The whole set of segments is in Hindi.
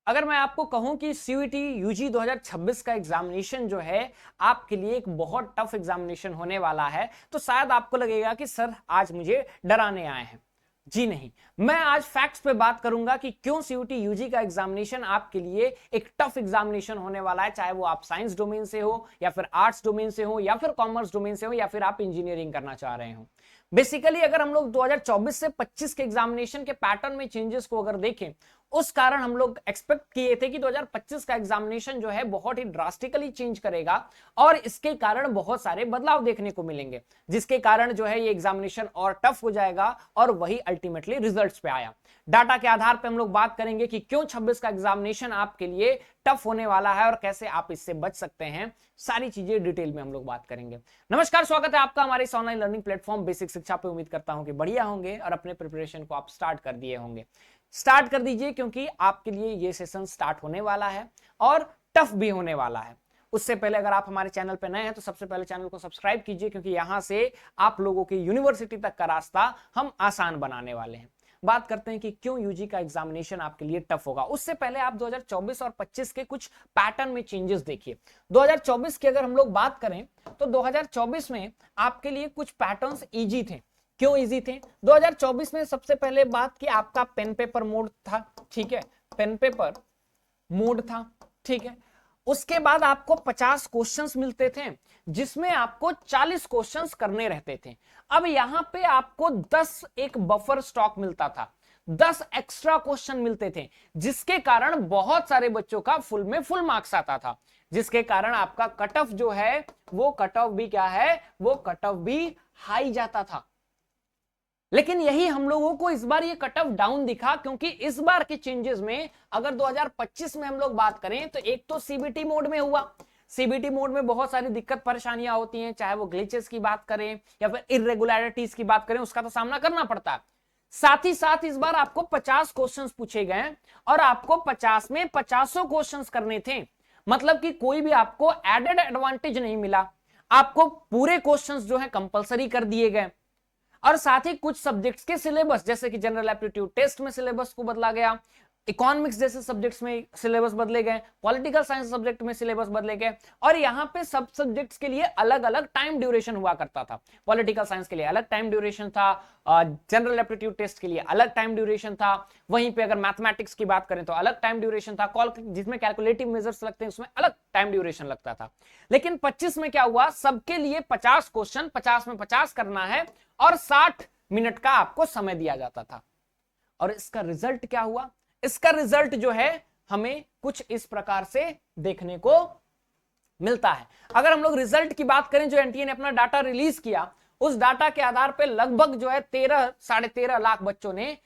अगर मैं आपको कहूं कि सीयूईटी यूजी 2026 का एग्जामिनेशन जो है आपके लिए एक बहुत टफ एग्जामिनेशन होने वाला है, तो शायद आपको लगेगा कि सर आज मुझे डराने आए हैं। जी नहीं, मैं आज फैक्ट्स पे बात करूंगा कि क्यों सीयूईटी यूजी का एग्जामिनेशन आपके लिए एक टफ एग्जामिनेशन होने वाला है, चाहे वो आप साइंस डोमेन से हो या फिर आर्ट्स डोमेन से हो या फिर कॉमर्स डोमेन से हो या फिर आप इंजीनियरिंग करना चाह रहे हो। बेसिकली अगर हम लोग 2024 से 25 के एग्जामिनेशन के पैटर्न में चेंजेस को अगर देखें, उस कारण हम लोग एक्सपेक्ट किए थे कि 2025 का एग्जामिनेशन जो है बहुत ही ड्रास्टिकली चेंज करेगा और इसके कारण बहुत सारे बदलाव देखने को मिलेंगे, जिसके कारण जो है ये एग्जामिनेशन और टफ हो जाएगा और वही अल्टीमेटली रिजल्ट्स पे आया। डाटा के आधार पे हम लोग बात करेंगे कि क्यों 26 का एग्जामिनेशन आपके लिए टफ होने वाला है और कैसे आप इससे बच सकते हैं। सारी चीजें डिटेल में हम लोग बात करेंगे। नमस्कार, स्वागत है आपका हमारे इस ऑनलाइन लर्निंग प्लेटफॉर्म बेसिक शिक्षा पे। उम्मीद करता हूं कि बढ़िया होंगे और अपने प्रिपरेशन को आप स्टार्ट कर दिए होंगे। स्टार्ट कर दीजिए, क्योंकि आपके लिए ये सेशन स्टार्ट होने वाला है और टफ भी होने वाला है। उससे पहले अगर आप हमारे चैनल पर नए हैं तो सबसे पहले चैनल को सब्सक्राइब कीजिए, क्योंकि यहां से आप लोगों की यूनिवर्सिटी तक का रास्ता हम आसान बनाने वाले हैं। बात करते हैं कि क्यों यूजी का एग्जामिनेशन आपके लिए टफ होगा। उससे पहले आप 2024 और 25 के कुछ पैटर्न में चेंजेस देखिए। 2024 की अगर हम लोग बात करें तो 2024 में आपके लिए कुछ पैटर्न्स इजी थे। क्यों इजी थे? 2024 में सबसे पहले बात की आपका पेन पेपर मोड था, ठीक है, पेन पेपर मोड था, ठीक है। उसके बाद आपको 50 क्वेश्चंस मिलते थे, जिसमें आपको 40 क्वेश्चंस करने रहते थे। अब यहां पे आपको 10 एक बफर स्टॉक मिलता था, 10 एक्स्ट्रा क्वेश्चन मिलते थे, जिसके कारण बहुत सारे बच्चों का फुल में फुल मार्क्स आता था, जिसके कारण आपका कट ऑफ जो है वो कट ऑफ भी क्या है, वो कट ऑफ भी हाई जाता था। लेकिन यही हम लोगों को इस बार ये कट ऑफ डाउन दिखा, क्योंकि इस बार के चेंजेस में अगर 2025 में हम लोग बात करें तो एक तो सीबीटी मोड में हुआ। सीबीटी मोड में बहुत सारी दिक्कत परेशानियां होती हैं, चाहे वो ग्लिचेस की बात करें या फिर इरेगुलरिटीज की बात करें, उसका तो सामना करना पड़ता है। साथ ही साथ इस बार आपको 50 क्वेश्चंस पूछे गए और आपको 50 में 50 क्वेश्चंस करने थे। मतलब कि कोई भी आपको एडेड एडवांटेज नहीं मिला, आपको पूरे क्वेश्चंस जो है कंपलसरी कर दिए गए। और साथ ही कुछ सब्जेक्ट्स के सिलेबस, जैसे कि जनरल एप्टीट्यूड टेस्ट में सिलेबस को बदला गया, इकोनॉमिक्स जैसे सब्जेक्ट्स में सिलेबस बदले गए, पॉलिटिकल साइंस सब्जेक्ट में सिलेबस बदले गए, और यहाँ पे सब सब्जेक्ट्स के लिए अलग अलग टाइम ड्यूरेशन हुआ करता था। पॉलिटिकल साइंस के लिए अलग टाइम ड्यूरेशन था, जनरल एप्टीट्यूड टेस्ट के लिए अलग टाइम ड्यूरेशन था, वहीं पे अगर मैथमेटिक्स की बात करें तो अलग टाइम ड्यूरेशन था, जिसमें कैलकुलेटिव मेजर्स लगते हैं उसमें अलग टाइम ड्यूरेशन लगता था। लेकिन 25 में क्या हुआ, सबके लिए 50 क्वेश्चन, 50 में 50 करना है और 60 मिनट का आपको समय दिया जाता था। और इसका रिजल्ट क्या हुआ? इसका रिजल्ट जो है हमें कुछ इस प्रकार से देखने को मिलता है। अगर हम लोग रिजल्ट की बात करें, जो एनटीए ने अपना डाटा रिलीज किया, उस डाटा के आधार पर लगभग जो है 13-13.5 लाख बच्चों ने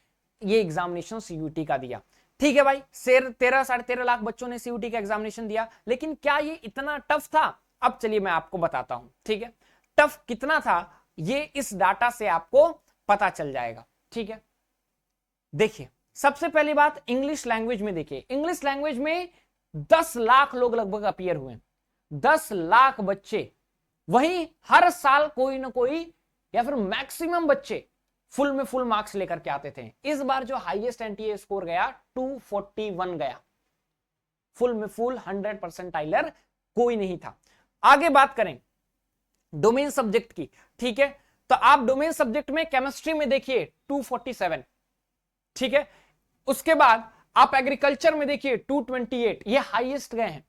ये एग्जामिनेशन सीयूटी का दिया। ठीक है भाई, 13-13.5 लाख बच्चों ने सीयूटी का एग्जामिनेशन दिया। लेकिन क्या ये इतना टफ था? अब चलिए मैं आपको बताता हूं, ठीक है, टफ कितना था ये इस डाटा से आपको पता चल जाएगा। ठीक है, देखिए सबसे पहली बात इंग्लिश लैंग्वेज में देखिए। इंग्लिश लैंग्वेज में 10 लाख लोग लगभग अपीयर हुए, 10 लाख बच्चे। वहीं हर साल कोई ना कोई या फिर मैक्सिमम बच्चे फुल में फुल मार्क्स लेकर के आते थे। इस बार जो हाईएस्ट एनटीए स्कोर गया 241 गया, फुल में फुल 100 परसेंटाइलर कोई नहीं था। आगे बात करें डोमेन सब्जेक्ट की, ठीक है, तो आप डोमेन सब्जेक्ट में केमिस्ट्री में देखिए 247, ठीक है। उसके बाद आप एग्रीकल्चर में देखिए 228, ये हाईएस्ट गए हैं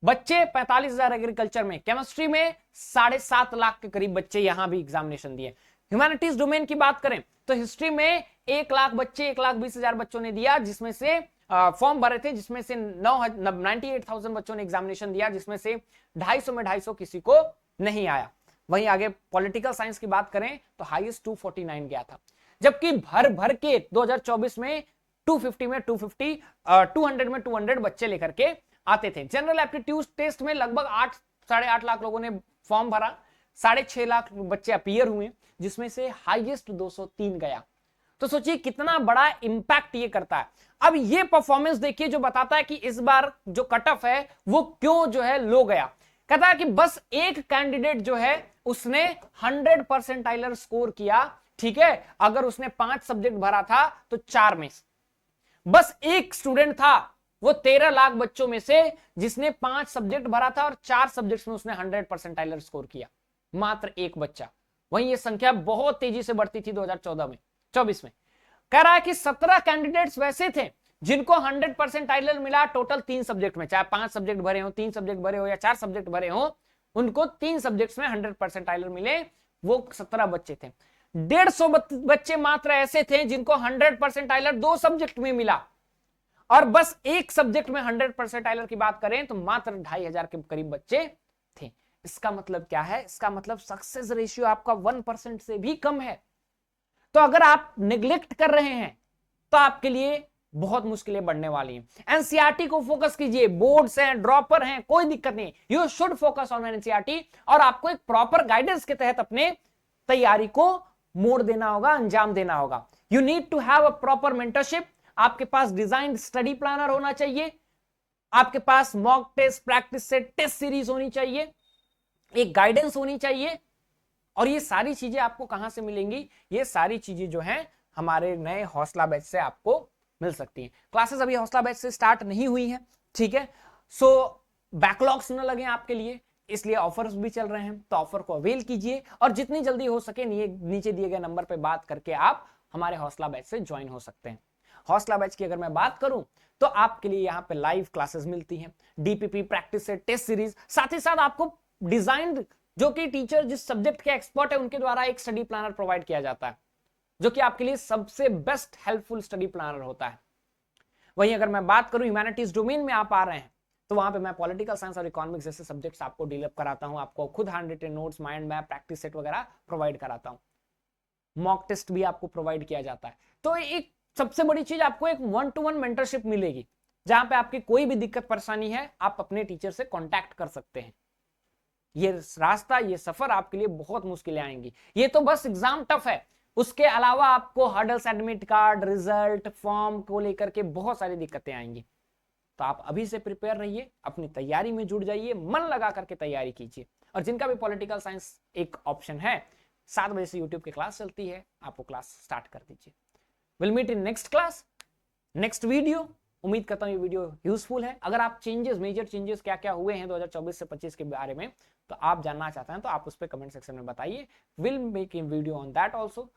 बच्चे। 45,000 एग्रीकल्चर में, केमिस्ट्री में 7.5 लाख के करीब बच्चे यहां भी एग्जामिनेशन दिए। ह्यूमैनिटीज डोमेन की बात करें तो हिस्ट्री में 1 लाख बच्चे, 1,20,000 बच्चों ने दिया, जिसमें से फॉर्म भरे थे, जिसमें से 98,000 बच्चों ने एग्जामिनेशन दिया, जिसमें से 250 में 250 किसी को नहीं आया। वहीं आगे पॉलिटिकल साइंस की बात करें तो हाईएस्ट 249 गया था, जबकि भर भर के 2024 में 250 में 250, 200 में 200 बच्चे लेकर के आते थे। जनरल एप्टीट्यूड टेस्ट में लगभग 8-8.5 लाख लोगों ने फॉर्म भरा, 6.5 लाख बच्चे अपीयर हुए, जिसमें से हाईएस्ट 203 गया। तो सोचिए कितना बड़ा इंपैक्ट ये करता है। अब ये परफॉर्मेंस देखिए जो बताता है कि इस बार जो कट ऑफ है वो क्यों जो है लो गया। कहता है कि बस एक कैंडिडेट जो है उसने 100 परसेंटाइलर स्कोर किया, ठीक है। अगर उसने 5 सब्जेक्ट भरा था तो 4 में बस एक स्टूडेंट था, वो 13 लाख बच्चों में से जिसने 5 सब्जेक्ट भरा था और 4 सब्जेक्ट्स में उसने 100% स्कोर किया, मात्र एक बच्चा। वहीं ये संख्या बहुत तेजी से बढ़ती थी 2014 में, 24 में। कह रहा है कि 17 कैंडिडेट्स वैसे थे जिनको 100% मिला टोटल 3 सब्जेक्ट में, चाहे 5 सब्जेक्ट भरे हो, 3 सब्जेक्ट भरे हो या 4 सब्जेक्ट भरे हो, उनको 3 सब्जेक्ट्स में 100% मिले, वो 17 बच्चे थे। 150 बच्चे मात्र ऐसे थे जिनको 100% 2 सब्जेक्ट में मिला, और बस एक सब्जेक्ट में 100% की बात करें तो मात्र 2500 के करीब बच्चे थे। इसका मतलब क्या है? इसका मतलब सक्सेस रेशियो आपका 1% से भी कम है। तो अगर आप निग्लेक्ट कर रहे हैं तो आपके लिए बहुत मुश्किलें बढ़ने वाली हैं। एनसीईआरटी को फोकस कीजिए, बोर्ड्स हैं, ड्रॉपर हैं, कोई दिक्कत नहीं, you should focus on NCERT, और आपको एक प्रॉपर गाइडेंस के तहत अपने तैयारी को मोड़ देना होगा, अंजाम देना होगा। You need to have a proper mentorship. आपके पास डिजाइन्ड स्टडी प्लानर होना चाहिए, आपके पास mock test, practice set, test series होनी चाहिए, एक गाइडेंस होनी चाहिए। और ये सारी चीजें आपको कहां से मिलेंगी? ये सारी चीजें जो हैं हमारे नए हौसला बैच से आपको मिल सकती हैं। क्लासेस अभी हौसला बैच से स्टार्ट नहीं हुई हैं, ठीक है? सो बैकलॉग्स न लगे आपके लिए, इसलिए ऑफर्स भी चल रहे हैं, तो ऑफर को अवेल कीजिए और जितनी जल्दी हो सके नीचे दिए गए नंबर पे बात करके आप हमारे हौसला बैच से ज्वाइन हो सकते हैं। हौसला बैच की अगर मैं बात करूं तो आपके लिए यहाँ पे लाइव क्लासेस मिलती हैं, DPP, practice set, test series, साथ ही साथ आपको डिजाइन्ड, जो कि टीचर जिस सब्जेक्ट के एक्सपर्ट है उनके द्वारा एक स्टडी प्लानर प्रोवाइड किया जाता है, जो कि आपके लिए सबसे बेस्ट हेल्पफुल स्टडी प्लानर होता है। वहीं अगर मैं बात करूं ह्यूमैनिटीज डोमेन में आप आ रहे हैं तो वहां पे मैं पॉलिटिकल साइंस और इकोनॉमिक्स जैसे सब्जेक्ट्स आपको डेवलप कराता हूं, आपको खुद hand written notes, mind map, practice set वगैरह प्रोवाइड कराता हूं, मॉक टेस्ट भी आपको प्रोवाइड किया जाता है। तो एक सबसे बड़ी चीज, आपको एक 1-to-1 मेंटरशिप मिलेगी, जहां पे आपकी कोई भी दिक्कत परेशानी है आप अपने टीचर से कांटेक्ट कर सकते हैं। ये रास्ता, ये सफर आपके लिए बहुत मुश्किलें आएंगी। ये तो बस एग्जाम टफ है, उसके अलावा आपको hurdles, admit card, result, form को लेकर के बहुत सारी दिक्कतें आएंगी। तो आप अभी से प्रिपेयर रहिए, अपनी तैयारी में जुड़ जाइए, मन लगा करके तैयारी कीजिए। और जिनका भी पॉलिटिकल साइंस एक ऑप्शन है, 7 बजे से यूट्यूब की क्लास चलती है, आप वो क्लास स्टार्ट कर दीजिए। Will meet in next class, next video. उम्मीद करता हूं ये वीडियो यूजफुल है। अगर आप चेंजेस, मेजर चेंजेस क्या क्या हुए हैं 2024 से 25 के बारे में तो आप जानना चाहते हैं तो आप उस पर कमेंट सेक्शन में बताइए। Will make a video on that also.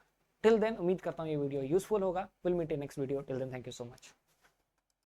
Till then उम्मीद करता हूं ये वीडियो यूजफुल होगा। Will meet in next video. Till then thank you so much.